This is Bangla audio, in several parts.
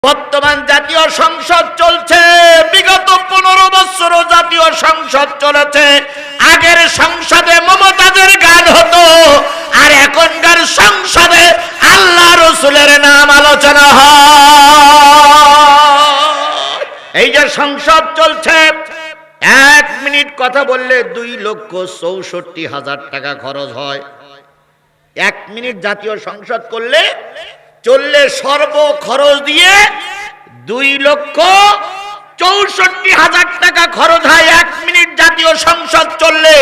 বর্তমান জাতীয় সংসদ চলছে, বিগত 15 বছর জাতীয় সংসদ চলেছে। আগের সংসদে মমতাজের গান হতো, আর এখনকার সংসদে আল্লাহ রসুলের নাম আলোচনা হয়। এই যে সংসদ চলছে, 1 মিনিট কথা বললে 2,64,000 টাকা খরচ হয়। 1 মিনিট জাতীয় সংসদ করলে চললে সর্ব খরচ দিয়ে 2,64,000 টাকা খরচ হয় 1 মিনিট জাতীয় সংসদ চললে।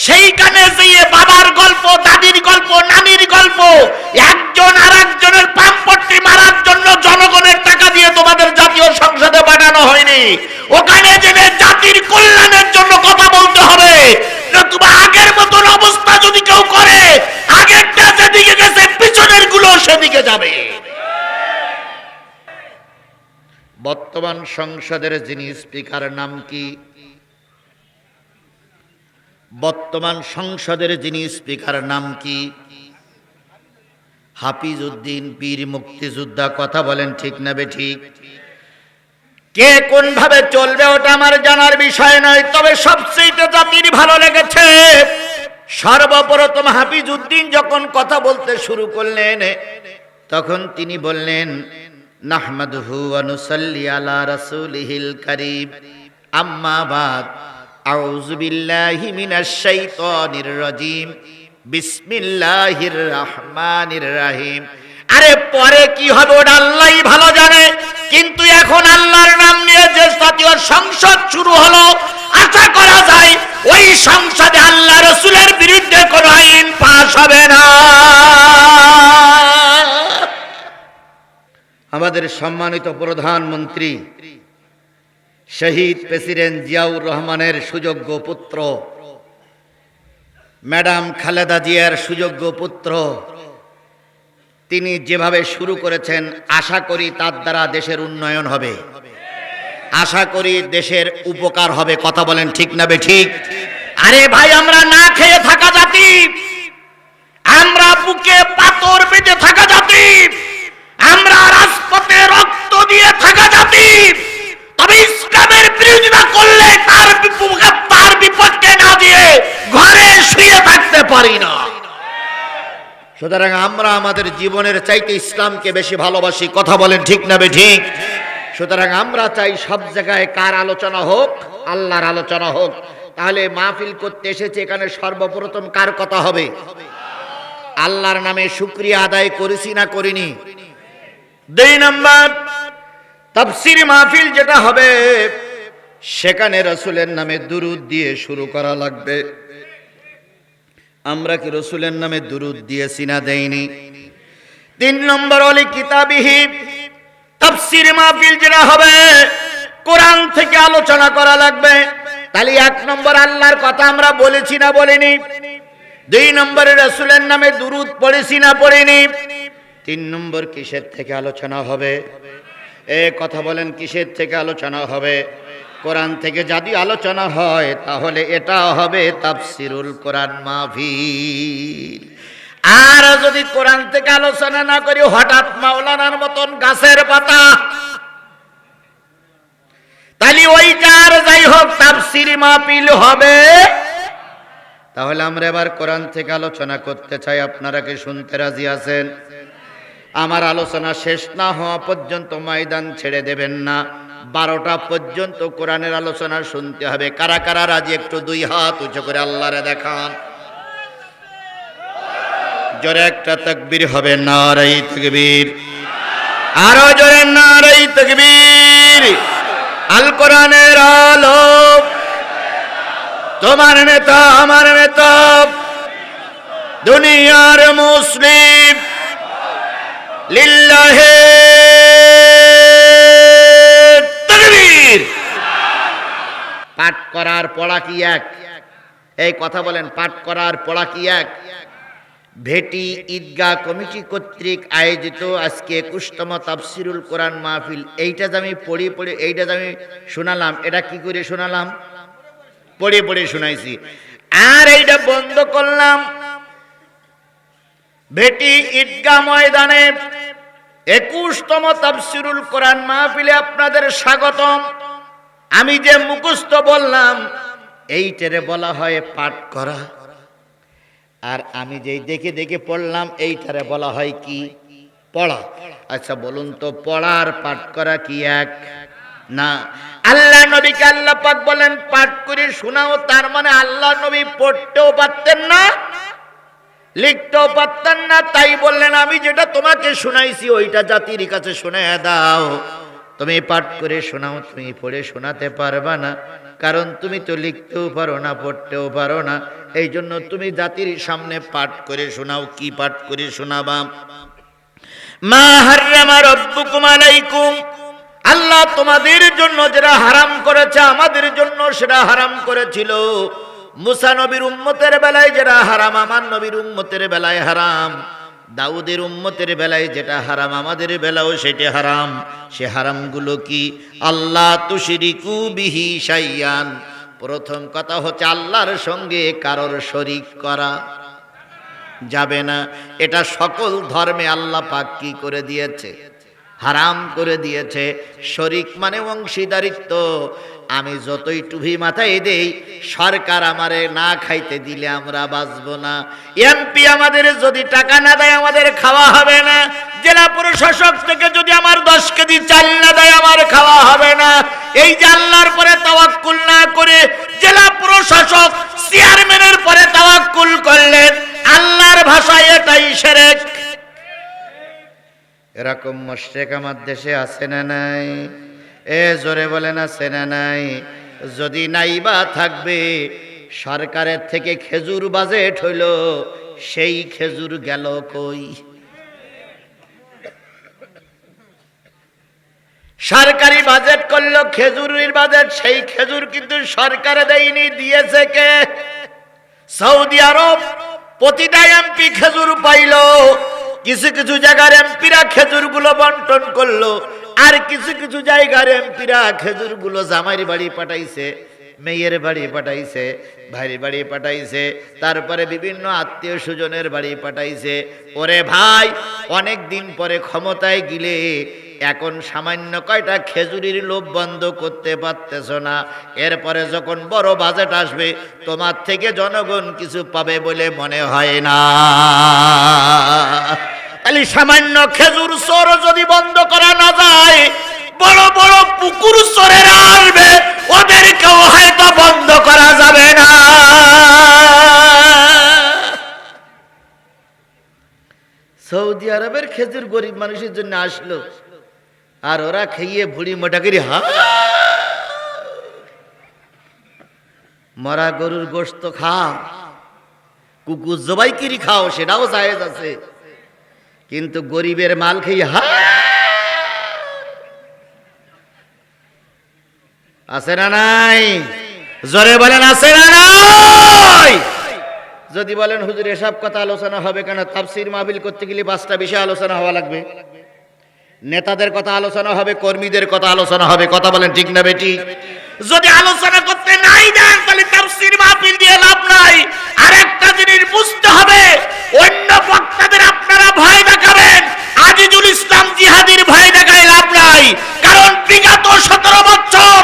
সেইখানে যেয়ে বাবার গল্প, দাদির গল্প, নানির গল্প, একজন আর একজনের পাম্পট্টি মারার জন্য জনগণের টাকা দিয়ে তোমাদের জাতীয় সংসদে পাঠানো হয়নি। ওখানে জেনে জাতির কল্যাণের জন্য কথা বলতে হবে। নতুবা আগের মতন অবস্থা যদি কেউ করে, আগেরটা যেদিকে গেছে পিছনের গুলো সেদিকে যাবে। বর্তমান সংসদের যিনি স্পিকার নাম কি? বর্তমান সংসদের যিনি স্পিকার নাম কি? হাফিজ উদ্দিন পীর মুক্তিযোদ্ধা। কথা বলেন ঠিক না বেঠিক? কে কোন ভাবে চলবে ওটা আমার জানার বিষয় নয়, তবে সবচেয়ে জাতির ভালো লেগেছে সর্বপ্রথম হাফিজ উদ্দিন যখন কথা বলতে শুরু করলেন, তখন তিনি বললেন, নাহমাদুহু ওয়া নুসাল্লি আলা রাসূলিহিল কারীম, আম্মা বাদ, আউযু বিল্লাহি মিনাশ শাইতানির রাজীম, বিসমিল্লাহির রহমানির রহিম। আরে পরে কি হবে ওটা আল্লাহই ভালো জানে, কিন্তু এখন আল্লাহর নাম নিয়ে যে জাতীয় সংসদ শুরু হলো, আশা করা যায় ওই সংসদে আল্লাহ রাসূলের বিরুদ্ধে কোনো আইন পাস হবে না। আমাদের সম্মানিত প্রধানমন্ত্রী শহীদ প্রেসিডেন্ট জিয়াউর রহমানের সুযোগ্য পুত্র, ম্যাডাম খালেদা জিয়ার সুযোগ্য পুত্র, তিনি যেভাবে শুরু করেছেন, আশা করি তার দ্বারা দেশের উন্নয়ন হবে, আশা করি দেশের উপকার হবে। কথা বলেন ঠিক না বেঠিক? আরে ভাই, আমরা না খেয়ে থাকা জাতি, আমরা বুকে পাথর বেঁধে থাকা জাতি, আমরা রাজপথে রক্ত দিয়ে থাকা জাতি, তবে ইসলামের বিরোধিতা করলে তার বিপক্ষে না দিয়ে ঘরে শুয়ে থাকতে পারি না। সুতরাং আমরা আমাদের জীবনের চাইতে ইসলামকে বেশি ভালোবাসি। কথা বলেন ঠিক না বেঠিক? সুতরাং আমরা চাই সব জায়গায় কার আলোচনা হোক? আল্লাহর আলোচনা হোক। তাহলে মাহফিল করতে এসেছে, এখানে সর্বপ্রথম কার কথা হবে? আল্লাহর নামে শুকরিয়া আদায় করেছি না করিনি? 2 নম্বর, তাফসীর মাহফিল যেটা হবে, সেখানে রাসূলের নামে দুরূদ দিয়ে শুরু করা লাগবে। আমরা কি রাসূলের নামে দুরূদ দিয়েছি না দেইনি? 3 নম্বর, ওলি কিতাবিহি, তাফসীর মাহফিল যেটা হবে, কোরআন থেকে আলোচনা করা লাগবে। তাহলে 1 নম্বর আল্লাহর কথা আমরা বলেছি না বলিনি? 2 নম্বরে রাসূলের নামে দুরূদ পড়েছি না পড়িনি? 3 নম্বর কিসের থেকে আলোচনা হবে? কথা বলেন, কিসের থেকে আলোচনা হবে? কোরআন থেকে যদি আলোচনা হয়, তাহলে এটা হবে তাফসীরুল কোরআন মাহফিল। আর যদি কোরআন থেকে আলোচনা না করি, হঠাৎ মাওলানার মতন গাছের পাতা, তাহলে ওইটার যাই হোক তাফসীর মাহফিল হবে। তাহলে আমরা এবার কোরআন থেকে আলোচনা করতে চাই। আপনারা কি শুনতে রাজি আছেন? আমার আলোচনা শেষ না হওয়া পর্যন্ত ময়দান ছেড়ে দেবেন না। 12টা পর্যন্ত কোরআনের আলোচনা শুনতে হবে। কারা কারা রাজি? একটু 2 হাত উঁচু করে আল্লাহরে দেখান। জোরে একটা তাকবীর হবে, নারে তাকবীর। আরো জোরে নারে তাকবীর। আল কোরআনের আলো, তোমার নেতা আমার নেতা, দুনিয়ার মুসলিম, লিল্লাহে তাকবীর। পাঠ করার পড়া কি এক? এই কথা বলেন, পাঠ করার পড়া কি এক? ভেটি ঈদগাহ কমিটি কর্তৃক আয়োজিত আজকে 21তম তাফসীরুল কোরআন মাহফিল, এইটা যে আমি পড়ে এইটা যে আমি শোনালাম, এটা কি করে শোনালাম? পড়ে শোনাইছি। আর এইটা বন্ধ করলাম ভেটি ঈদগাহ ময়দানে 21তম তাফসীরুল কোরআন মাহফিলে আপনাদের স্বাগতম। আমি যে মুখস্থ বললাম এইটারে বলা হয় পাঠ করা, আর আমি যেই দেখে দেখে পড়লাম এইটারে বলা হয় কি? পড়া। আচ্ছা বলুন তো, পড়া আর পাঠ করা কি এক? না। আল্লাহ নবীকে আল্লাহ পাক বলেন পাঠ করে শোনাও, তার মানে আল্লাহ নবী পড়তেও পারতেন না, লিখতেও পারতেন না, তাই বললেন আমি যেটা তোমাকে শোনাইছি ওইটা জাতির কাছে শোনায় দাও। তুমি পাঠ করে শোনাও, তুমি পড়ে শোনাতে পারবা না, কারণ তুমি তো লিখতেও পারো না, পড়তেও পারো না। এই জন্য তুমি জাতির সামনে পাঠ করে শোনাও। কি পাঠ করে শোনাবা? মা হাররামা রাব্বুকুম আলাইকুম, আল্লাহ তোমাদের জন্য যেটা হারাম করেছে আমাদের জন্য সেটা হারাম করেছিল। মুসা নবীর উম্মতের বেলায় যেটা হারাম আমার নবীর উম্মতের বেলায় হারাম, দাউদের উম্মতের বেলায় যেটা হারাম আমাদের বেলাও সেটা হারাম। সে হারামগুলো কি? আল্লাহ তুশরিকু বিহি শাইয়ান, প্রথম কথা হচ্ছে আল্লাহর সঙ্গে কারোর শরীক করা যাবে না। এটা সকল ধর্মে আল্লাহ পাক কি করে দিয়েছে? হারাম করে দিয়েছে। শরীক মানে অংশীদারিত্ব। আমি যতই টুপি মাথায় দেই, সরকার আমারে না খাইতে দিলে আমরা বাঁচবো না। এমপি আমাদের যদি টাকা না দেয় আমাদের খাওয়া হবে না। জেলা প্রশাসক থেকে যদি আমার 10 কেজি চাল না দেয় আমার খাওয়া হবে না। এই যে আল্লাহর পরে তাওয়াক্কুল না করে জেলা প্রশাসক চেয়ারম্যানের পরে তাওয়াক্কুল করলেন, আল্লাহর ভাষায় এটাই শিরক। এরকম মুশরিক আমার দেশে আছে না নাই? এ জোরে বলেন আছে না নাই? যদি নাই বা থাকবে, সরকারের থেকে খেজুর বাজেট হইল, সেই খেজুর গেল কই? সরকারি বাজেট করলো খেজুরের বাজেট, সেই খেজুর কিন্তু সরকারে দেয়নি, দিয়েছে কে? সৌদি আরব। প্রতিটা এমপি খেজুর পাইল। কিছু কিছু জায়গার এমপিরা খেজুরগুলো বন্টন করলো, আর কিছু কিছু জায়গার এমপিরা খেজুরগুলো জামাইয়ের বাড়ি পাঠাইছে, মেয়ের বাড়ি পাঠাইছে, ভাইয়ের বাড়ি পাঠাইছে, তারপরে বিভিন্ন আত্মীয় স্বজনের বাড়ি পাঠাইছে। ওরে ভাই, অনেক দিন পরে ক্ষমতায় গিলে এখন সামান্য কয়টা খেজুরির লোভ বন্ধ করতে পারতেছ না। এরপরে যখন বড় বাজেট আসবে তোমার থেকে জনগণ কিছু পাবে বলে মনে হয় না। খালি সামান্য খেজুর চোর যদি বন্ধ করা না যায়, বড় বড় পুকুর চোরেরা আসবে, ওদেরকেও হয়তো বন্ধ করা যাবে না। সৌদি আরবের খেজুর গরিব মানুষের জন্য আসলো, আর ওরা খেয়ে ভুড়ি মোটা করি মরা গরুর গোশত খাও, কুকুর জবাই কিরি খাও, সেটাও জায়েজ আছে, কিন্তু গরিবের মাল খেয়ে আছে না নাই? জোরে বলেন আছে না নাই? যদি বলেন হুজুর এসব কথা আলোচনা হবে কেন? তাফসীর মাহফিল করতে গেলে 5টা বিষয় আলোচনা হওয়া লাগবে। নেতাদের কথা আলোচনা হবে, কর্মীদের কথা আলোচনা হবে। কথা বলেন ঠিক না বেটি? যদি আলোচনা করতে নাই দেন তাহলে তাফসীর মাহফিল দিয়ে লাভ নাই। আর একটা জিনিস বুঝতে হবে, অন্য বক্তাদের আপনারা ভয় দেখাবেন, আজিজুল ইসলাম জিহাদির ভয় দেখায় লাভ নাই। কারণ বিগত 17 বছর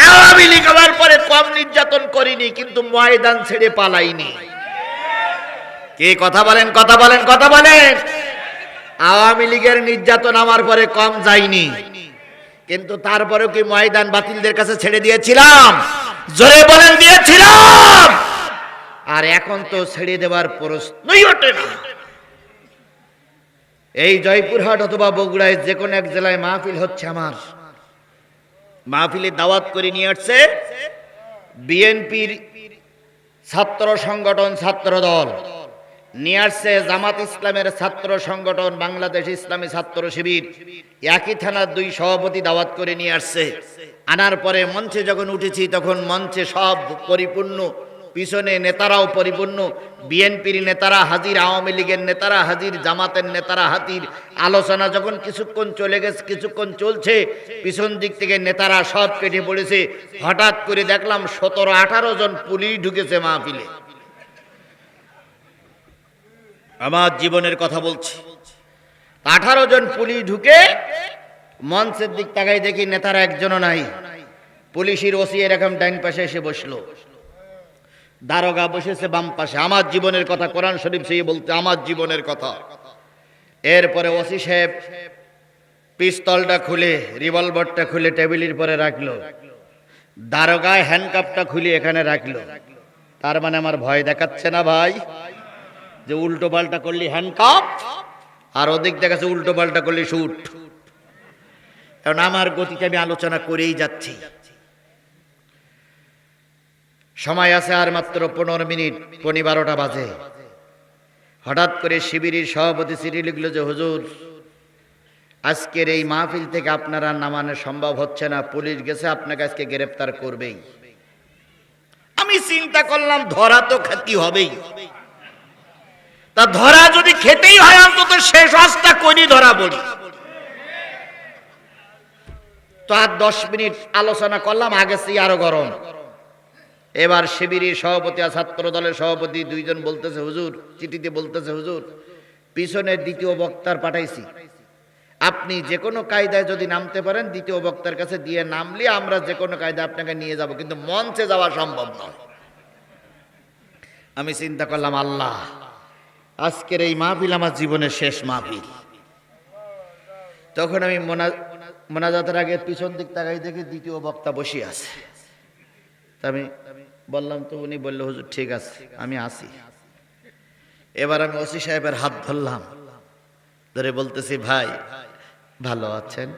আওয়ামী লীগ হওয়ার পরে কম নির্যাতন করিনি, কিন্তু ময়দান ছেড়ে পালাইনি। কে কথা বলেন, কথা বলেন, কথা বলেন? আওয়ামী লীগের নির্যাতন আমার পরে কম যায়নি, কিন্তু তারপরেও কি ময়দান বাতিলদের কাছে ছেড়ে দিয়েছিলাম? জোরে বলেন দিয়েছিলাম। আর এখন তো ছেড়ে দেওয়ার প্রশ্নই ওঠে না। এই জয়পুরহাট অথবা বগুড়ায় যে কোনো এক জেলায় মাহফিল হচ্ছে, আমার মাহফিলে দাওয়াত করে নিয়ে আসছে বিএনপির ছাত্র সংগঠন, ছাত্র দল নিয়ে আসছে জামাত ইসলামের ছাত্র সংগঠন, বাংলাদেশ ইসলামী ছাত্র শিবির, একই থানার 2 সভাপতি দাওয়াত করে নিয়ে আসছে। আনার পরে মঞ্চে যখন উঠেছি তখন মঞ্চে সব পরিপূর্ণ, পিছনে নেতারাও পরিপূর্ণ। বিএনপির নেতারা হাজির, আওয়ামী লীগের নেতারা হাজির, জামাতের নেতারা হাজির। আলোচনা যখন কিছুক্ষণ চলে গেছে, কিছুক্ষণ চলছে, পিছন দিক থেকে নেতারা সব কেটে পড়েছে। হঠাৎ করে দেখলাম 17-18 জন পুলিশ ঢুকেছে মাহফিলে। আমার জীবনের কথা বলছি। 18 জন পুলিশ ঢুকে মঞ্চের দিক তাকাই দেখি নেতারা একজনও নাই। পুলিশের ওসি এরকম ডাইন পাশে এসে বসলো, দারোগা বসেছে বাম পাশে। আমার জীবনের কথা কোরআন শরীফ সেই বলতে, আমার জীবনের কথা। এরপরে ওসি সাহেব পিস্তলটা খুলে, রিভলভারটা খুলে টেবিলের পরে রাখলো, দারোগায় হ্যান্ডকাপটা খুলে এখানে রাখলো। তার মানে আমার ভয় দেখাচ্ছে না ভাই, যে উল্টো পাল্টা করলি হ্যান্ডকাপ, আর ওদিক দেখাচ্ছে উল্টো পাল্টা করলি শুট। কারণ আমার গতিতে আমি আলোচনা করেই যাচ্ছি। সময় আছে আর মাত্র 15 মিনিট, 12টা বাজে। হঠাৎ করে শিবিরের সভাপতি চিঠি লিখলো যে হুজুর, আজকের এই মাহফিল থেকে আপনারা নামানো সম্ভব হচ্ছে না, পুলিশ গেছে আপনাকে আজকে গ্রেফতার করবেই। আমি চিন্তা করলাম ধরা তো খেতে হবেই, তা ধরা যদি খেতেই হয় অন্তত শেষ রাস্তা করি ধরা বলি। তো আর 10 মিনিট আলোচনা করলাম, আগে চেয়ে আরো গরম। এবার শিবিরের সভাপতি আর ছাত্র দলের সভাপতি দুইজন বলতেছে হুজুর, চিঠিতে বলতেছে হুজুর, পিছনে দ্বিতীয় বক্তার পাঠাইছি, আপনি যে কোনো কায়দায় যদি নামতে পারেন দ্বিতীয় বক্তার কাছে দিয়ে নামলে আমরা যে কোনো কায়দায় আপনাকে নিয়ে যাব, কিন্তু মঞ্চে যাওয়া সম্ভব নয়। আমি চিন্তা করলাম আল্লাহ, আজকের এই মাহফিল আমার জীবনের শেষ মাহফিল। তখন আমি মোনাজাতের আগে পিছন দিক তাকাই দেখি দ্বিতীয় বক্তা বসে আছে। আমি বললাম, তো উনি বললো হুজুর ঠিক আছে আমি আসি। এবার আমি ওসি সাহেবের হাত ধরলাম, ধরে বলতেছি ভাই ভালো আছেন?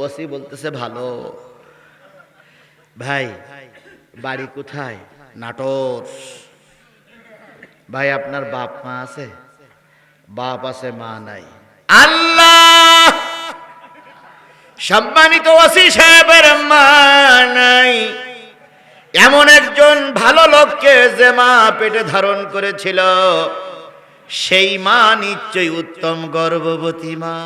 ওসি বলতেছে ভালো। ভাই বাড়ি কোথায়? নাটোর। ভাই আপনার বাপ মা আছে? বাপ আছে মা নাই। আল্লাহ, সম্মানিত ওসি সাহেবের মা নাই, এমন একজন ভালো লোককে যে মা পেটে ধারণ করেছিল, সেই মা নিশ্চয়ই উত্তম গর্ভবতী মা।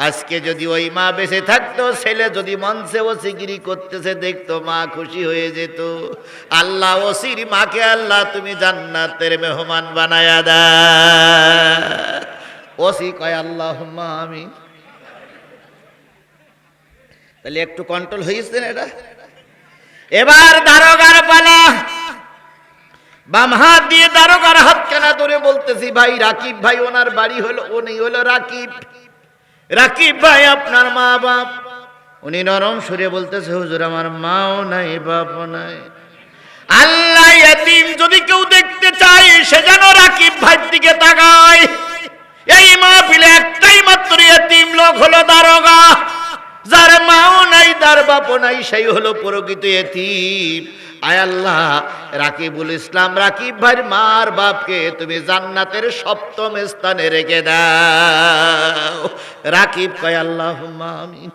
আজকে যদি ওই মা বেঁচে থাকতো, ছেলে যদি মঞ্চে ওসিগিরি করতেছে দেখতো, মা খুশি হয়ে যেত। আল্লাহ ওসির মাকে আল্লাহ তুমি জান্নাতের মেহমান বানায়া দাও। ওসি কয় আল্লাহুম্মা আমিন। তাহলে একটু কন্ট্রোল হয়েছে না এটা। এবার দারোগার পালা। বাম হাত দিয়ে দারোগার হাতখানা ধরে বলতেছি ভাই রাকিব ভাই, ওনার বাড়ি হলো, উনি হলো রাকিব। রাকিব ভাই আপনার মা বাপ? উনি নরম সুরে বলতেছে হুজুর আমার মাও নাই বাপও নাই। আল্লাহ, এতিম যদি কেউ দেখতে চায় সে যেন রাকিব ভাইয়ের দিকে তাকায়। এই মাহফিলে একটাই মাত্র এতিম লোক হলো দারোগা, যার মাও নাই তার বাপও নাই, সেই হলো প্রকৃত এতিম। আয় আল্লাহ, রাকিবুল ইসলাম রাকিব ভাইয়ের মার বাপকে তুমি জান্নাতের 7ম স্থানে রেখে দাও। রাকিব কয় আল্লাহুম্মা আমিন।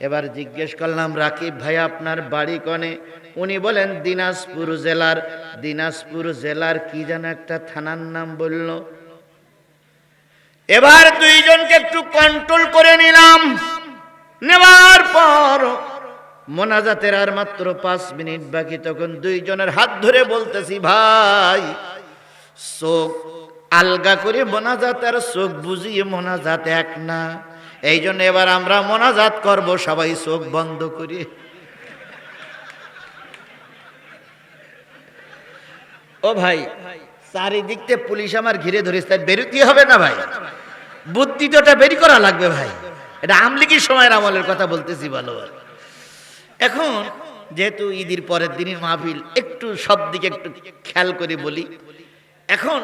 এবার জিজ্ঞেস করলাম রাকিব ভাই আপনার বাড়ি কোনে? উনি বলেন দিনাজপুর জেলার। দিনাজপুর জেলার কি যেন একটা থানার নাম বলল। এবার দুইজনকে একটু কন্ট্রোল করে নিলাম। নেওয়ার পর মোনাজাতের আর মাত্র 5 মিনিট বাকি, তখন দুইজনের হাত ধরে বলতেছি ভাই চোখ আলগা করে মোনাজাত আর চোখ বুঝিয়ে মোনাজাত এক না। এই জন্য এবার আমরা মোনাজাত করব সবাই চোখ বন্ধ করে। ও ভাই, চারিদিক থেকে পুলিশ আমার ঘিরে ধরেছে, তাই বেরোতে হবে না ভাই, বুদ্ধি তো এটা বেরি করা লাগবে ভাই। এটা আমলিগির সময়ের আমলের কথা বলতেছি ভালো। এখন যেহেতু ঈদের পরের দিনের মাহফিল, একটু সব দিকে একটু খেয়াল করে বলি। এখন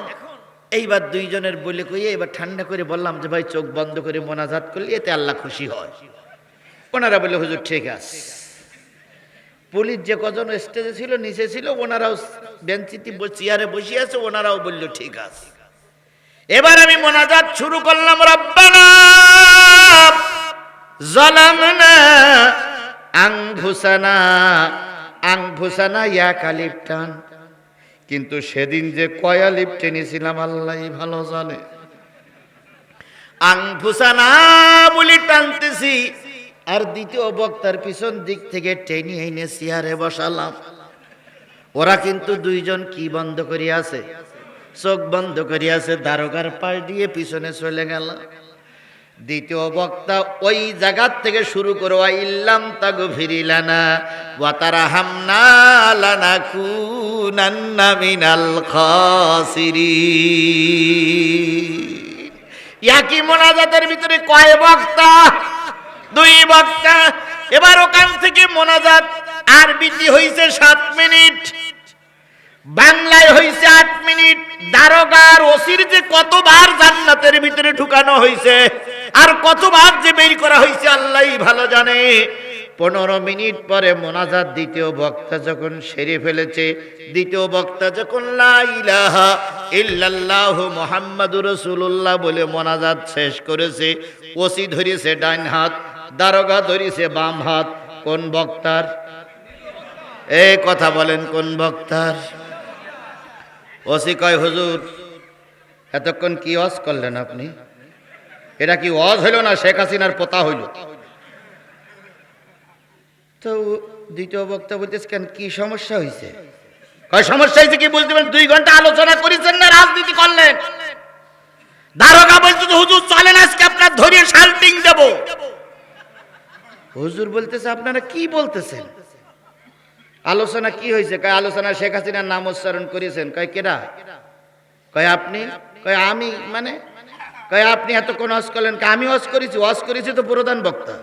এইবার দুইজনের বলে কইয়ে এবার ঠান্ডা করে বললাম যে ভাই চোখ বন্ধ করে মোনাজাত করলে এতে আল্লাহ খুশি হয়। ওনারা বললে হুজুর ঠিক আছে। পুলিশ যে কজন স্টেজে ছিল নিচে ছিল, ওনারাও বেঞ্চিতে চেয়ারে বসে আছে, ওনারাও বলল ঠিক আছে। এবার আমি মোনাজাত শুরু করলাম। রব্বানা যালামনা আনফুসানা। আনফুসানা ইয়া কালিফ টান, কিন্তু সেদিন যে কয়া লিপ টেনেছিলাম আল্লাহই ভালো জানে। আনফুসানা বলি টানতেছি, আর দ্বিতীয় বক্তার পিছন দিক থেকে টেনে এনে চেয়ারে বসালাম। ওরা কিন্তু দুইজন কি বন্ধ করিয়া আছে? চোখ বন্ধ করিয়া আছে। দারোগার পাশ দিয়ে পিছনে চলে গেল। দ্বিতীয় বক্তা ওই জায়গার থেকে শুরু করো, ইল্লাম তাগফিরিলানা ওয়া তারহামনা লানাকুনান্না মিনাল খাসিরিন। একই মোনাজাতের ভিতরে কয় বক্তা? দুই বক্তা। এবার ওখান থেকে মোনাজাত আরবিতে হইছে 7 মিনিট, বাংলায় হইছে 8 মিনিট। দারোগার ওসির যে কতবার জান্নাতের ভিতরে ঢুকানো হইছে আর কতবার যে বের করা হইছে আল্লাহই ভালো জানে। 15 মিনিট পরে মোনাজাত দ্বিতীয় বক্তা যখন সেরে ফেলেছে, দ্বিতীয় বক্তা যখন লা ইলাহা ইল্লাল্লাহু মুহাম্মাদুর রাসূলুল্লাহ বলে মোনাজাত শেষ করেছে, ওসি ধরেছে ডান হাত, দারোগা ধরেছে বাম হাত। কোন বক্তার? এই কথা বলেন, কোন বক্তার? ওসি কয়, হুজুর এতক্ষণ কি ওয়াজ করলেন আপনি? এটা কি ওয়াজ হইল না শেখ হাসিনার পোতা হইল? তো দ্বিতীয় বক্তা বলতেছে, কেন কি সমস্যা হয়েছে? কয় সমস্যা হয়েছে কি বুঝতে পারেন? 2 ঘন্টা আলোচনা করেছেন না রাজনীতি করলেন। দারোগা বলছে, হুজুর চলেন আজকে আপনার ধরিয়ে শাল্টিং দেব। হুজুর বলতেছে, আপনারা কি বলতেছেন? আলোচনা কি হয়েছে? কয় আলোচনা শেখ হাসিনার নাম উচ্চারণ করেছেন। কয় কেডা? কয় আপনি। কয় আমি মানে? কয় আপনি এতক্ষণ ওয়াজ করলেন। আমি ওয়াজ করেছি? ওয়াজ করেছি তো প্রধান বক্তা।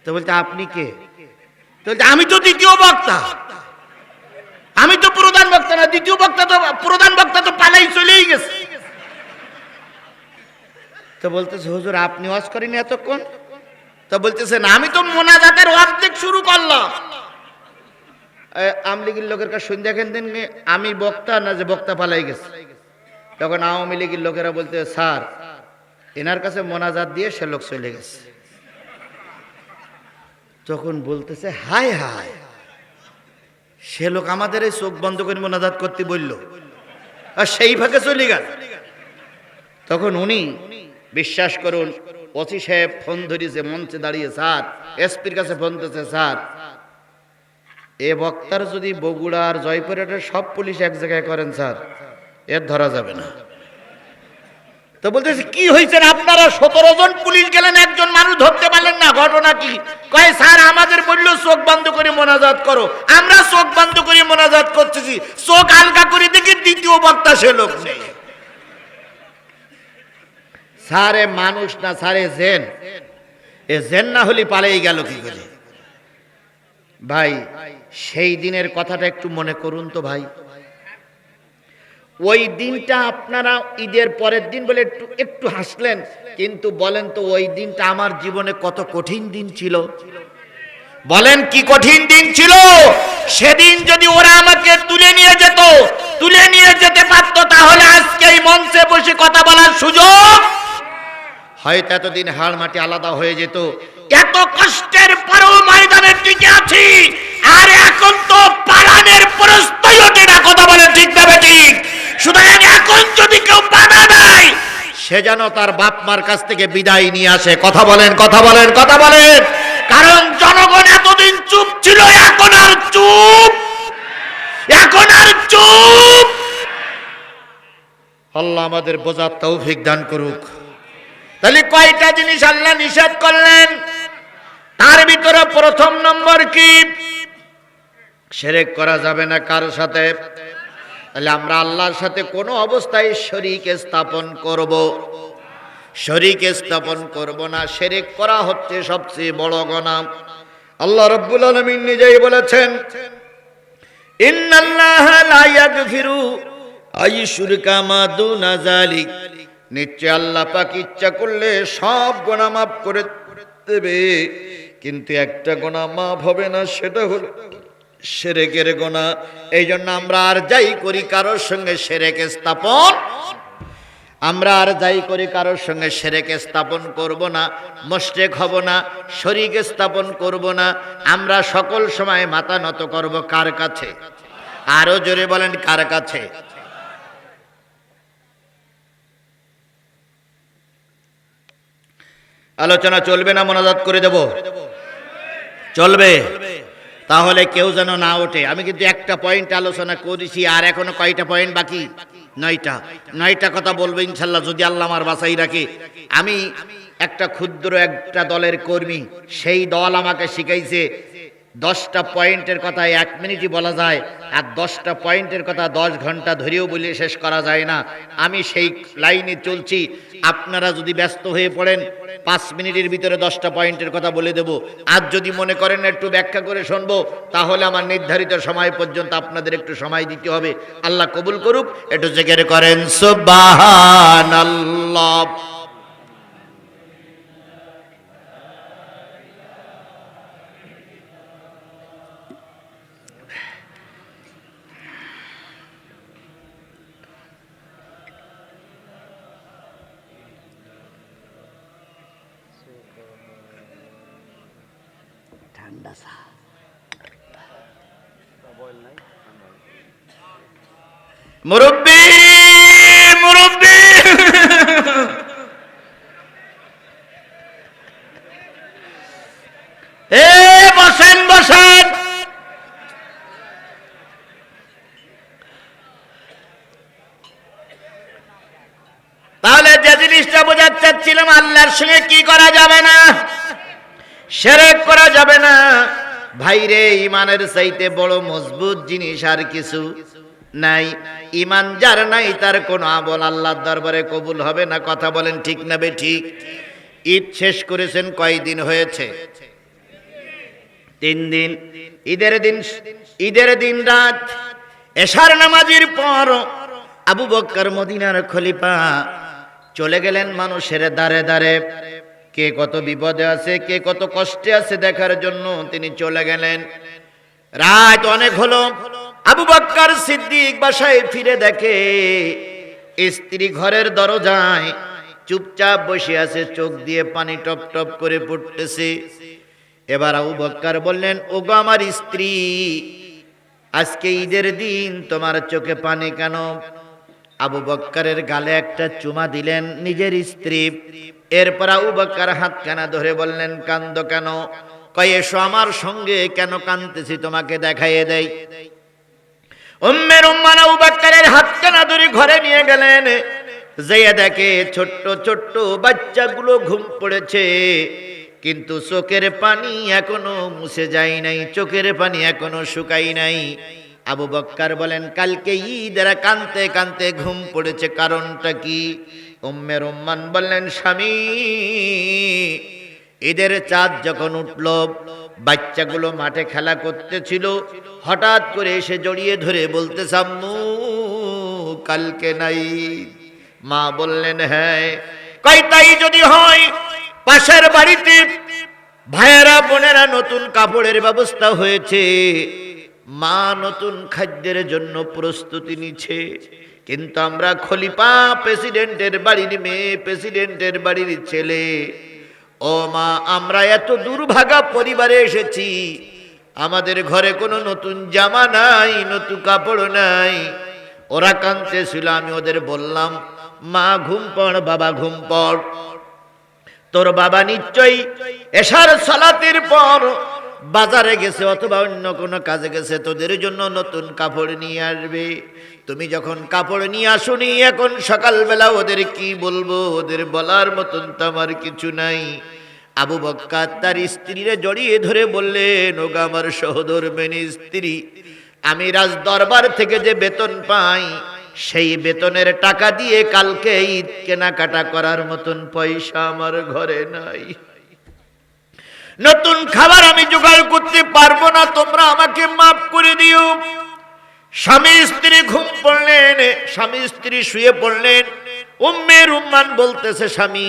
তো বলতে আপনি কে? তো বলতে আমি তো দ্বিতীয় বক্তা। আমি তো প্রধান বক্তা না, দ্বিতীয় বক্তা তো, প্রধান বক্তা তো পালাই চলেই গেছে। তো বলতেছে, হুজুর আপনি ওয়াজ করেনি এতক্ষণ? তো বলতেছেন আমি তো মোনাজাতের অর্ধেক শুরু করলাম। আওয়ামী লীগের লোকের কাছে শুনে দেখেন দিন আমি বক্তা না যে বক্তা পালাই গেছে। তখন আওয়ামী লীগের লোকেরা বলতে, স্যার এনার কাছে মোনাজাত দিয়ে সে লোক চলে গেছে। তখন বলতেছে, হায় হায়, সে লোক আমাদের এই চোখ বন্ধ করে মোনাজাত করতে বলল আর সেই ভাগে চলে গেল। তখন উনি বিশ্বাস করুন, ওসি সাহেব ফোন ধরিয়েছে, মঞ্চে দাঁড়িয়ে, স্যার এসপির কাছে ফোন দিয়েছে, স্যার এ বক্তার যদি বগুড়া আর জয়পুরহাটের সব পুলিশ এক জায়গায় করেন স্যার, এর ধরা যাবে না। তো বলতেছে, কি হয়েছে? আপনারা 17 জন পুলিশ গেলেন, একজন মানুষ ধরতে পারলেন না, ঘটনা কি? কয় স্যার আমাদের বললো চোখ বন্ধ করে মোনাজাত করো, আমরা চোখ বন্ধ করে মোনাজাত করতেছি, চোখ আলগা করে দেখি দ্বিতীয় বক্তা সে লোক নেই। স্যারে মানুষ না, স্যারে জেন। এ জেন না হলে পালিয়ে গেল কি করে? ভাই সেই দিনের কথাটা একটু মনে করুন তো ভাই। ওই দিনটা আপনারা ঈদের পরের দিন বলে একটু একটু হাসলেন, কিন্তু বলেন তো ওই দিনটা আমার জীবনে কত কঠিন দিন ছিল। বলেন কি কঠিন দিন ছিল? সেদিন যদি ওরা আমাকে তুলে নিয়ে যেত, তুলে নিয়ে যেতে পারতো, তাহলে আজকে এই মঞ্চে বসে কথা বলার সুযোগ হয়তো এতদিন হাড় মাটি আলাদা হয়ে যেত। এত কষ্টের পরেও ময়দানে টিকে আছি, আর এখন তো পালানের প্রশ্নই ওঠে না। কথা বলে ঠিক না ঠিক? সুতরাং এখন যদি কেউ বাধা দেয়, সে যেন তার বাপ মার কাছ থেকে বিদায় নিয়ে আসে। কথা বলেন, কথা বলেন, কথা বলেন। কারণ জনগণ এতদিন চুপ ছিল, এখন আর চুপ, এখন আর চুপ। আল্লাহ আমাদের বোঝার তৌফিক দান করুক। তাহলে কয়টা জিনিস আল্লাহ নিষেধ করলেন? তার ভিতরে প্রথম নম্বর কি? শিরক করা যাবে না কার সাথে। তাহলে আমরা আল্লাহর সাথে কোনো অবস্থায় শরীক স্থাপন করব, শরীক স্থাপন করব না। শিরক করা হচ্ছে সবচেয়ে বড় গুনাহ। আল্লাহ রাব্বুল আলামিন নিজেই বলেছেন, ইন্নাল্লাহা লা ইয়াগফিরু আইয়ুশরিকা মা দুনা যালিক। নিশ্চয় আল্লাহ পাক ইচ্ছা করলে সব গুনাহ মাফ করে দেবে, কিন্তু একটা গুনাহ মাফ হবে না, সেটা হলো শিরকের গুনাহ। এই জন্য আমরা আর যাই করি কারোর সঙ্গে শিরক স্থাপন, আমরা আর যাই করি কারোর সঙ্গে শিরক স্থাপন করব না, মুশরিক হব না, শরীক স্থাপন করব না। আমরা সকল সময় মাথা নত করব কার কাছে? আরো জোরে বলেন, কার কাছে? আলোচনা চলবে না মোনাজাত করে দেব? চলবে। তাহলে কেউ যেন না ওঠে। আমি কিন্তু একটা পয়েন্ট আলোচনা করেছি, আর এখনো কয়টা পয়েন্ট বাকি? 9টা কথা বলবো ইনশাল্লাহ, যদি আল্লাহ আমার বাঁচাই রাখে। আমি একটা ক্ষুদ্র একটা দলের কর্মী, সেই দল আমাকে শিখাইছে 10টা পয়েন্টের কথা 1 মিনিটই বলা যায়, আর 10টা পয়েন্টের কথা 10 ঘন্টা ধরেও বলে শেষ করা যায় না। আমি সেই লাইনে চলছি। আপনারা যদি ব্যস্ত হয়ে পড়েন, 5 মিনিটের ভিতরে 10টা পয়েন্টের কথা বলে দেব। আর যদি মনে করেন একটু ব্যাখ্যা করে শুনবো, তাহলে আমার নির্ধারিত সময় পর্যন্ত আপনাদের একটু সময় দিতে হবে। আল্লাহ কবুল করুক। একটু জিকির করেন সুবহানাল্লাহ। ঠান্ডা চা মুরব্বি মুরব্বি এ বসেন বসেন। তাহলে যে জিনিসটা বোঝাতে চাচ্ছিলাম, আল্লাহর সঙ্গে কি করা যাবে না? শিরক করা যাবে না। ভাইরে, ইমানের চাইতে বড় মজবুত জিনিস আর কিছু নাই। ইমান যার নাই, তার কোনো আমল আল্লাহর দরবারে কবুল হবে না। কথা বলেন ঠিক না বেঠিক? ঈদ শেষ করেছেন কয়দিন হয়েছে? 3 দিন। ঈদের দিন রাত এশার নামাজের পর আবু বকর মদিনার খলিফা চলে গেলেন মানুষের দাঁড়ে দাঁড়ে। কে কত বিপদে আছে, কে কত কষ্টে আছে দেখার জন্য তিনি চলে গেলেন। রাত অনেক হলো। আবু বকর সিদ্দিক বাসায় ফিরে দেখে স্ত্রী ঘরের দরজায় চুপচাপ বসে আছে, চোখ দিয়ে পানি টপ টপ করে পড়তেছে। এবার আবু বকর বললেন, ওগো আমার স্ত্রী, আজকে ঈদের দিন, তোমার চোখে পানি কেন? আবু বকরের গালে একটা চুমা দিলেন নিজের স্ত্রী। এরপর আবু বকর হাত কানা ধরে বললেন, কান্দো কেন? কয়, এসো আমার সঙ্গে। কেন কাঁদতেছি তোমাকে দেখাইয়ে দেই। উম্মে রুম্মান আবু বকরের হাত কানা ধরে ঘরে নিয়ে গেলেন। যেয়ে দেখে ছোট্ট ছোট্ট বাচ্চাগুলো ঘুম পড়েছে, কিন্তু চোখের পানি এখনো মুছে যায় নাই, চোখের পানি এখনো শুকাই নাই। আবু বকর বলেন, কালকে ঈদ, এরা কানতে কানতে ঘুম পড়েছে, কারণটা কি? উম্মে রুম্মান বললেন, স্বামী, ঈদের চাঁদ যখন উঠল, বাচ্চাগুলো মাঠে খেলা করতেছিল, হঠাৎ করে এসে জড়িয়ে ধরে বলতে, আম্মু কালকে নাই। মা বললেন, হ্যাঁ। কয়, তাই যদি হয়, পাশের বাড়িতে ভাইয়েরা বোনেরা নতুন কাপড়ের ব্যবস্থা হয়েছে, মা নতুন খাদ্যের জন্য প্রস্তুতি নিচ্ছে, কিন্তু আমরা খলিফা, প্রেসিডেন্টের বাড়ির মেয়ে, প্রেসিডেন্টের বাড়ির ছেলে, ও মা, আমরা এত দুর্ভাগা পরিবারে এসেছি, আমাদের ঘরে কোনো নতুন জামা নাই, নতুন কাপড় নাই। ওরা কাঁদতেছিল। আমি ওদের বললাম, মা ঘুম পড়, বাবা ঘুম পড়, তোর বাবা নিশ্চয়ই এশার সালাতের পর বাজারে গেছে অথবা অন্য কোনো কাজে গেছে, তোদের জন্য নতুন কাপড় নিয়ে আসবে। তুমি যখন কাপড় নিয়ে আসুনি, এখন সকালবেলা ওদের কি বলবো? ওদের বলার মতন তো আমার কিছু নাই। আবু বকর তার স্ত্রীরে জড়িয়ে ধরে বললেন, ওগো আমার সহধর্মিণী স্ত্রী, আমি রাজ দরবার থেকে যে বেতন পাই, সেই বেতনের টাকা দিয়ে কালকে ঈদ কেনাকাটা করার মতন পয়সা আমার ঘরে নাই। নতুন খাবার আমি জোগাড় করতে পারবো না, তোমরা আমাকে মাফ করে দিও। স্বামী স্ত্রী ঘুম পড়লেন, স্বামী স্ত্রী শুয়ে পড়লেন। উম্মে রুম্মান বলতেছে, স্বামী,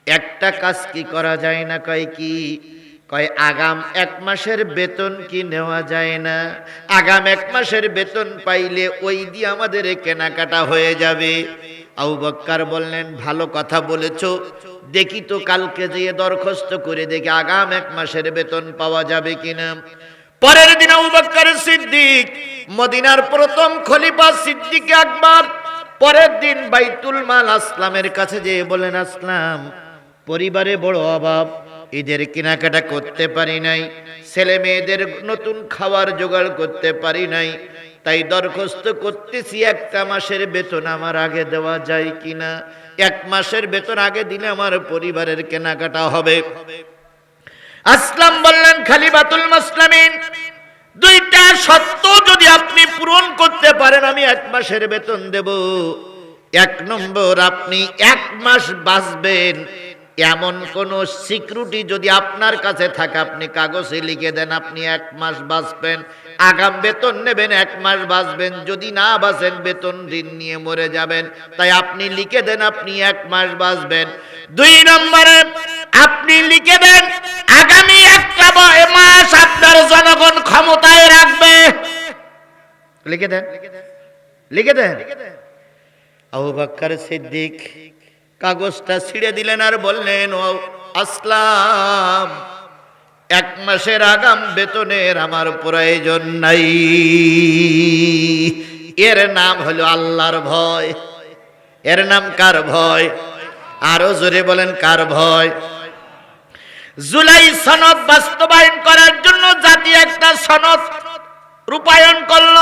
একটা কাজ কি করা যায় না? কয়, কি? কয়, আগাম 1 মাসের বেতন কি নেওয়া যায় না? আগাম 1 মাসের বেতন পাইলে ওই দিয়ে আমাদের কেনাকাটা হয়ে যাবে। আবু বকর বললেন, ভালো কথা বলেছো, দেখি তো কালকে যেয়ে দরখাস্ত করে দেখি আগাম 1 মাসের বেতন পাওয়া যাবে কিনা। পরের দিন আবু বকর সিদ্দিক, মদিনার প্রথম খলিফা সিদ্দিক আকবর, পরের দিন বাইতুল মাল আসলামের কাছে যেয়ে বলেন, আসলাম, পরিবারে বড় অভাব, ঈদের কেনাকাটা করতে পারি নাই, ছেলে মেয়েদের নতুন খাবার জোগাড় করতে পারি নাই, তাই দরখাস্ত করতেছি একটা মাসের বেতন আমার আগে দেওয়া যায় কিনা। 1 মাসের বেতন আগে দিলে আমার পরিবারের কেনাকাটা হবে। আসলাম বললেন, খলিফাতুল মুসলিমিন, 2টা শর্ত যদি আপনি পূরণ করতে পারেন আমি 1 মাসের বেতন দেব। 1 নম্বর, আপনি 1 মাস বাঁচবেন এমন কোন সিকিউরিটি যদি আপনার কাছে থাকে আপনি কাগজে লিখে দেন আপনি 1 মাস বাঁচবেন, আগাম বেতন নেবেন, 1 মাস বাঁচবেন। যদি না বাঁচেন বেতন ঋণ নিয়ে মরে যাবেন, তাই আপনি লিখে দেন আপনি 1 মাস বাঁচবেন। 2 নম্বরে আপনি লিখে দেন আগামী 1টা মাস আপনার জনগণ ক্ষমতায় রাখবে। লিখে দেন, লিখে দেন। আবু বকর সিদ্দিক কাগজটা ছিঁড়ে দিলেন আর বললেন, ও আসলাম, 1 মাসের আগাম বেতনের আমার প্রয়োজন নাই। এর নাম হলো আল্লাহর ভয়। এর নাম কার ভয়? আরো জোরে বলেন, কার ভয়? জুলাই সনদ বাস্তবায়ন করার জন্য জাতি একটা সনদ রূপায়ণ করল।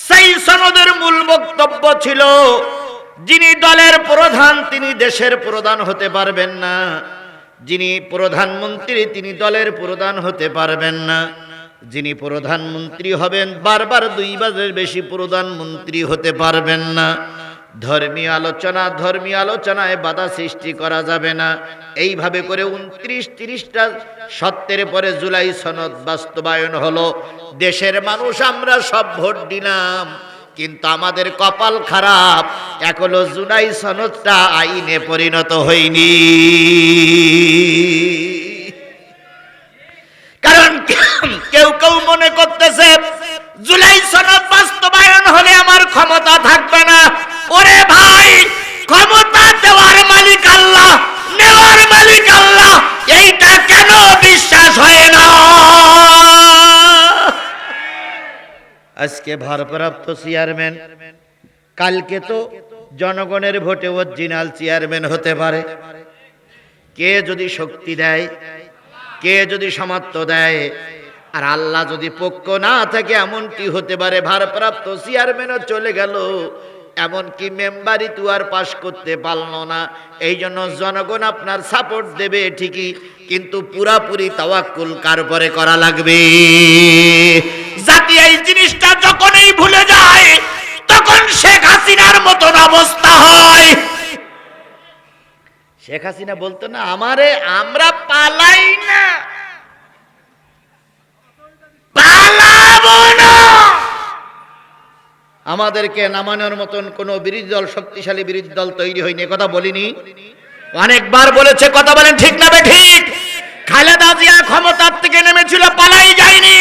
সেই সনদের মূল বক্তব্য ছিল, যিনি দলের প্রধান তিনি দেশের প্রধান হতে পারবেন না, যিনি প্রধানমন্ত্রী তিনি দলের প্রধান হতে পারবেন না, যিনি প্রধানমন্ত্রী হবেন বারবার 2 বারের বেশি প্রধানমন্ত্রী হতে পারবেন না। ধর্মীয় আলোচনায় বাধা সৃষ্টি করা যাবে না। এইভাবে করে 29-30টা সত্যের পরে জুলাই সনদ বাস্তবায়ন হলো। দেশের মানুষ আমরা সব ভোট দিলাম, কিন্তু আমাদের কপাল খারাপ, এখনো জুলাই সনদটা আইনে পরিণত হয়নি। কারণ কেউ কেউ মনে করতেছে জুলাই সনদ বাস্তবায়ন হলে আমার ক্ষমতা থাকবে না। ওরে ভাই, ক্ষমতা দেওয়ার মালিক আল্লাহ, নেওয়ার মালিক আল্লাহ, এইটা কেন বিশ্বাস হয় না? আজকে ভারপ্রাপ্ত চেয়ারম্যান, কালকে তো জনগণের ভোটে অরিজিনাল চেয়ারম্যান হতে পারে। কে যদি শক্তি দেয়, কে যদি সামর্থ্য দেয়, আর আল্লাহ যদি পক্ষ না থাকে এমনটি হতে পারে ভারপ্রাপ্ত চেয়ারম্যানও চলে গেল, এমনকি মেম্বারই তো আর পাশ করতে পারলো না। এই জন্য জনগণ আপনার সাপোর্ট দেবে ঠিকই, কিন্তু পুরাপুরি তাওয়াক্কুল কার উপরে করা লাগবে? জাতি এই জিনিসটা যখনই ভুলে যায় তখন শেখ হাসিনার মতন অবস্থা হয়। শেখ হাসিনা বলতো না, আমরা পালাই না, পালাবো না। আমাদেরকে নামানোর মতন কোন বিরোধী দল, শক্তিশালী বিরোধী দল তৈরি হয়নি, কথা বলিনি? অনেকবার বলেছে, কথা বলেন ঠিক না বেঠিক? খালেদা জিয়া ক্ষমতার থেকে নেমেছিল, পালাই যায়নি।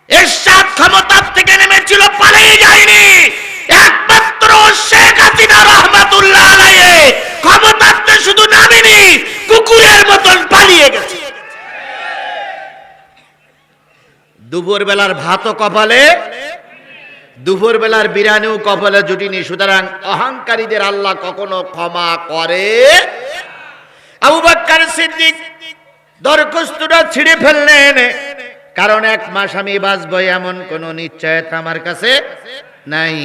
এরশাদ ক্ষমতার থেকে নেমেছিল, পালাই যায়নি। একমাত্র শেখ হাসিনা রহমাতুল্লাহ আলাইহি ক্ষমতাতে শুধু নামেনি, কুকুরের মতন পালিয়ে গেছে। দুপুর বেলার ভাতও কপালে, দুপুর বেলার বিরিয়ানিও কপালে জুটিনি। সুতরাং অহংকারীদের আল্লাহ কখনো ক্ষমা করে। আবু বকর সিদ্দিক দরখাস্তটা ছিঁড়ে ফেললেন, কারণ 1 মাস আমি বাঁচবো এমন কোন নিশ্চয়তা আমার কাছে নাই।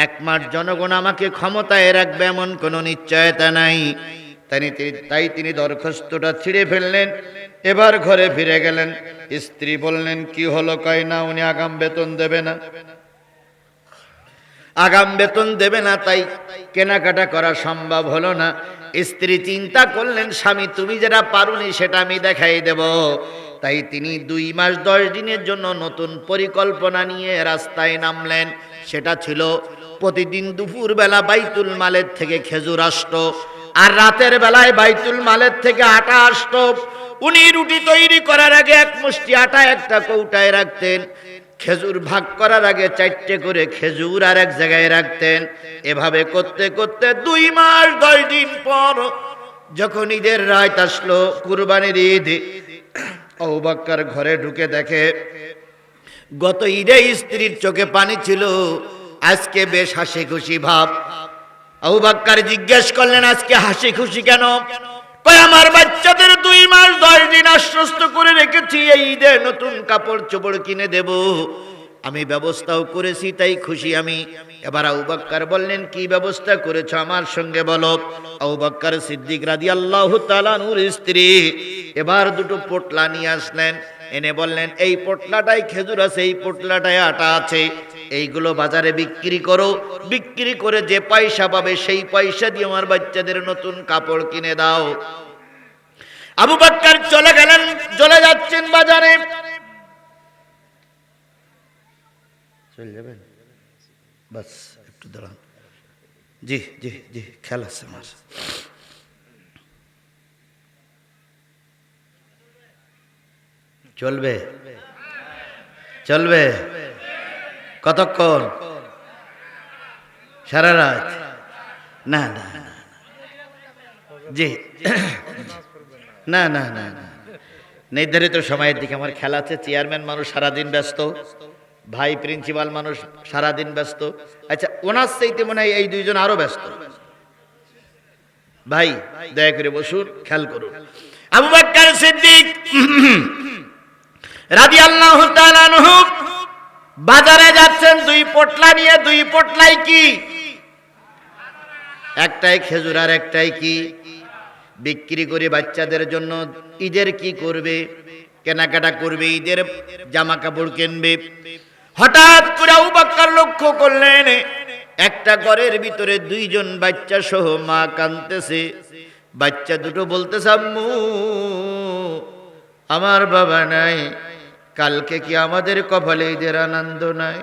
1 মাস জনগণ আমাকে ক্ষমতায় রাখবে এমন কোন নিশ্চয়তা নাই। তাই তিনি দরখাস্তটা ছিঁড়ে ফেললেন। এবার ঘরে ফিরে গেলেন। স্ত্রী বললেন, কি হলো? কয় না, উনি আগাম বেতন দেবে না, আগাম বেতন দেবে না, তাই কেনাকাটা করা সম্ভব হলো না। স্ত্রী চিন্তা করলেন, স্বামী তুমি যেটা পারুনি সেটা আমি দেখাই দেব। তাই তিনি 2 মাস 10 দিনের জন্য নতুন পরিকল্পনা নিয়ে রাস্তায় নামলেন। সেটা ছিল প্রতিদিন দুপুর বেলা বাইতুল মালের থেকে খেজুর আসতো, আর রাতের বেলায় বাইতুল মালের থেকে আটা আসতো। উনি রুটি তৈরি করার আগে 1 মুষ্টি আটা একটা কৌটায় রাখতেন, খেজুর ভাগ করার আগে 4টে করে খেজুর আর এক জায়গায় রাখতেন। এভাবে করতে করতে 2 মাস 10 দিন পর যখন ঈদের রাত আসলো, কুরবানির ঈদ, আবু বকর ঘরে ঢুকে দেখে গত ঈদে স্ত্রীর চোখে পানি ছিল, আজকে বেশ হাসি খুশি ভাব। আবু বকর জিজ্ঞেস করলেন, আজকে হাসি খুশি কেন? কয় আমার বাচ্চাদের 2 মাস 10 দিন আশ্বস্ত করে রেখেছি এই ঈদে নতুন কাপড় চোপড় কিনে দেব, আমি ব্যবস্থাও করেছি, তাই খুশি আমি। এবার আবু বকর বললেন, কি ব্যবস্থা করেছো আমার সঙ্গে বলো। আবু বকর সিদ্দিক রাদিয়াল্লাহু তাআলা নূর স্ত্রী এবার দুটো পোটলা নিয়ে আসলেন, এনে বললেন, এই পোটলাটায় খেজুর আছে, এই পোটলাটায় আটা আছে, এইগুলো বাজারে বিক্রি করো, বিক্রি করে যে পয়সা পাবে সেই পয়সা দিয়ে আমার বাচ্চাদের নতুন কাপড় কিনে দাও। আবু বকর চলে গেলেন, চলে যাচ্ছেন বাজারে। চলে যাবেন? বাস একটু দাঁড়ান। জি জি জি, খেয়াল আছে আমার। চলবে চলবে কতক্ষণ? সারা রাত? না না না, জি না না না না, নির্ধারিত সময়ের দিকে আমার খেলা আছে। চেয়ারম্যান মানুষ সারাদিন ব্যস্ত, ভাই প্রিন্সিপাল মানুষ সারাদিন ব্যস্ত। আচ্ছা, ওনার চাইতে মনে হয় এই দুইজন আরো ব্যস্ত। ভাই দয়া করে বসুন, খেয়াল করুন। আবু বকর সিদ্দিক রাদিয়াল্লাহু তাআলা আনহু বাজারে যাচ্ছেন দুই পোটলা নিয়ে। দুই পোটলাই কি? একটাই খেজুর আর একটাই কি? বিক্রি করে বাচ্চাদের জন্য ঈদের কি করবে? কেনাকাটা করবে, ঈদের জামা কাপড় কিনবে। হঠাৎ করে আবু বকর লক্ষ্য করলেন একটা ঘরের ভিতরে দুইজন বাচ্চা সহ মা কাঁদতেছে। বাচ্চা দুটো বলতেছে, আম্মু আমার বাবা নাই, কালকে কি আমাদের কপালে ঈদের আনন্দ নাই?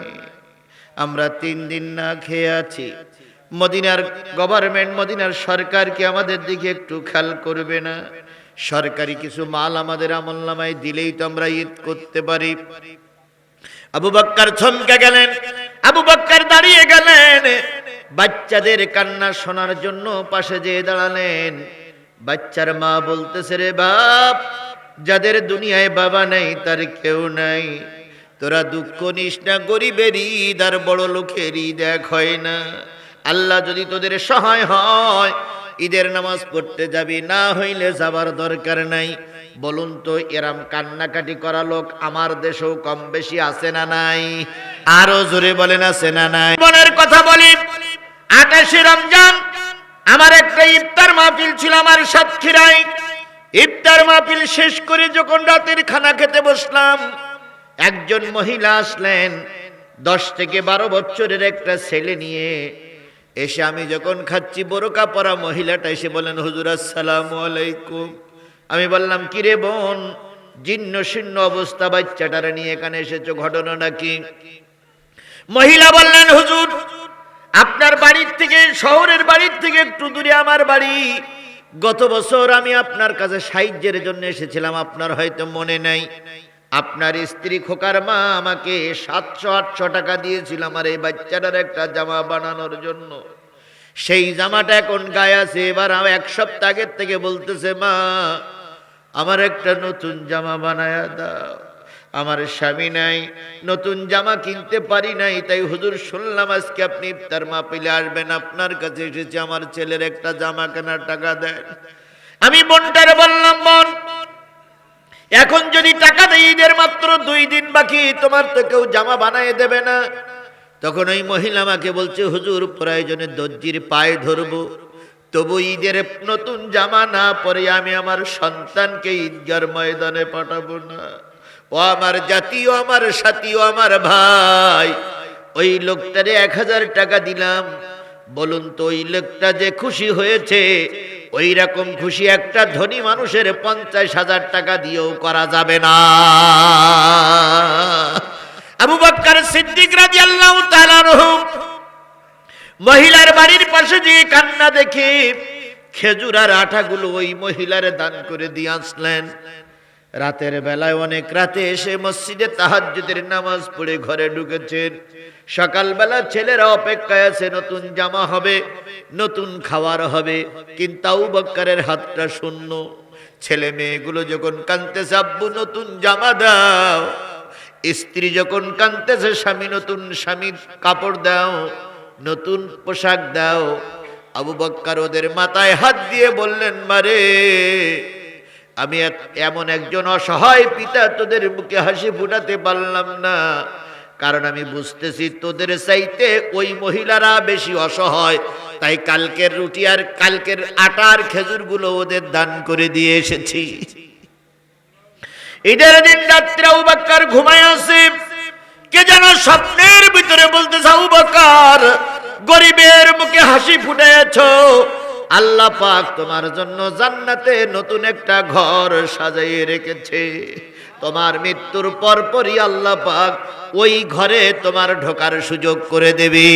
আমরা 3 দিন না খেয়ে আছি। মদিনার গভর্নমেন্ট, মদিনার সরকার কি আমাদের দিকে একটু খেয়াল করবে না? সরকারি কিছু মাল আমাদের আমলনামায় দিলেই তো আমরা ঈদ করতে পারি। আবু বকর থমকে গেলেন, আবু বকর দাঁড়িয়ে গেলেন, বাচ্চাদের কান্না শোনার জন্য পাশে যেয়ে দাঁড়ালেন। বাচ্চার মা বলতেছে, রে বাপ, যাদের দুনিয়ায় বাবা নেই তার কেউ নাই, তোরা দুঃখ নিস না, গরিবের ঈদ আর বড় লোকের ঈদ এক হয় না। আল্লাহ যদি তোদের সহায় হয় ঈদের নামাজ পড়তে যাবি, না হইলে যাবার দরকার নাই। বলুন তো, এরম কান্নাকাটি করা লোক আমার দেশেও কম বেশি আছে না নাই? আরো জোরে বলেন, আছে না নাই? মনের কথা বলি, 28 রমজান আমার একটা ইফতার মাহফিল ছিল আমার সাতক্ষীরায়। ইফতার মাহফিল শেষ করে যখন রাতের খানা খেতে বসলাম, একজন মহিলা আসলেন 10 থেকে 12 বছরের একটা ছেলে নিয়ে। এসে আমি যখন খাচ্ছি, বোরকা পরা মহিলাটা এসে বলেন, হুজুর আসসালামু আলাইকুম। আমি বললাম, কিরে বোন, জীর্ণ শীর্ণ অবস্থা বাচ্চাটারে নিয়ে এখানে এসেছো, ঘটনা নাকি? মহিলা বললেন, হুজুর আপনার বাড়ির থেকে, শহরের বাড়ির থেকে একটু দূরে আমার বাড়ি। গত বছর আমি আপনার কাছে সাহায্যের জন্য এসেছিলাম, আপনার হয়তো মনে নাই। আপনার স্ত্রী খোকার মা আমাকে 700-800 টাকা দিয়েছিল আমার এই বাচ্চাটার একটা জামা বানানোর জন্য। সেই জামাটা এখন গায়ে আছে। এবার 1 সপ্তাহ আগের থেকে বলতেছে, মা আমার একটা নতুন জামা বানায়া দাও। আমার স্বামী নাই, নতুন জামা কিনতে পারি নাই, তাই হুজুর শুনলাম আজকে আপনি ইফতার মাহফিলে আসবেন, আপনার কাছে এসেছি, আমার ছেলের একটা জামা কেনার টাকা দেন। আমি বোনটারে বললাম, বোন এখন যদি টাকা দেই, ঈদের মাত্র 2 দিন বাকি, তোমার তো কেউ জামা বানিয়ে দেবে না। তখন ওই মহিলা আমাকে বলছে, হুজুর প্রয়োজনে দর্জির পায়ে ধরবো, তবু ঈদের নতুন জামা না পরে আমি আমার সন্তানকে ঈদগার ময়দানে পাঠাবো না। ও আমার জাতীয়, আমার সাথী, ও আমার ভাই, ওই লোকটারে 1000 টাকা দিলাম। বলুন তো, ওই লোকটা যে খুশি হয়েছে, ওই রকম খুশি একটা ধনী মানুষের 50,000 টাকা দিয়েও করা যাবে না। আবু বকর সিদ্দিক রাদিয়াল্লাহু তাআলা আনহু মহিলার বাড়ির পাশে যে কান্না দেখে খেজুর আর আটাগুলো ওই মহিলারে দান করে দিয়ে আসলেন। রাতের বেলায় অনেক রাতে এসে মসজিদে তাহাজ্জুদের নামাজ পড়ে ঘরে ঢুকেছেন। সকালবেলা ছেলেরা অপেক্ষায় আছে, নতুন জামা হবে, নতুন খাবার হবে, কিন্তু আবু বকরের হাতটা শূন্য। ছেলে মেয়েগুলো যখন কাঁদতেছে, আব্বু নতুন জামা দাও। স্ত্রী যখন কাঁদতেছে, স্বামী নতুন স্বামীর কাপড় দাও, নতুন পোশাক দাও। আবু বকর ওদের মাথায় হাত দিয়ে বললেন, মারে আমি এমন একজন অসহায় পিতা, তোদের মুখে হাসি ফুটাতে পারলাম না, কারণ আমি বুঝতেছি তোদের চাইতে ওই মহিলারা বেশি অসহায়। তাই কালকের রুটি আর কালকের আটার খেজুরগুলো ওদের দান করে দিয়ে এসেছি। ঈদের দিন রাত্রে আবু বকর ঘুমায় আছে, কে যেন স্বপ্নের ভিতরে বলতেছে, আবু বকর, গরিবের মুখে হাসি ফুটাইছো, আল্লাহ পাক তোমার জন্য জান্নাতে নতুন একটা ঘর সাজাইয়ে রেখেছে। তোমার মৃত্যুর পরপরই আল্লাহ পাক ওই ঘরে তোমার ঢোকার সুযোগ করে দেবে।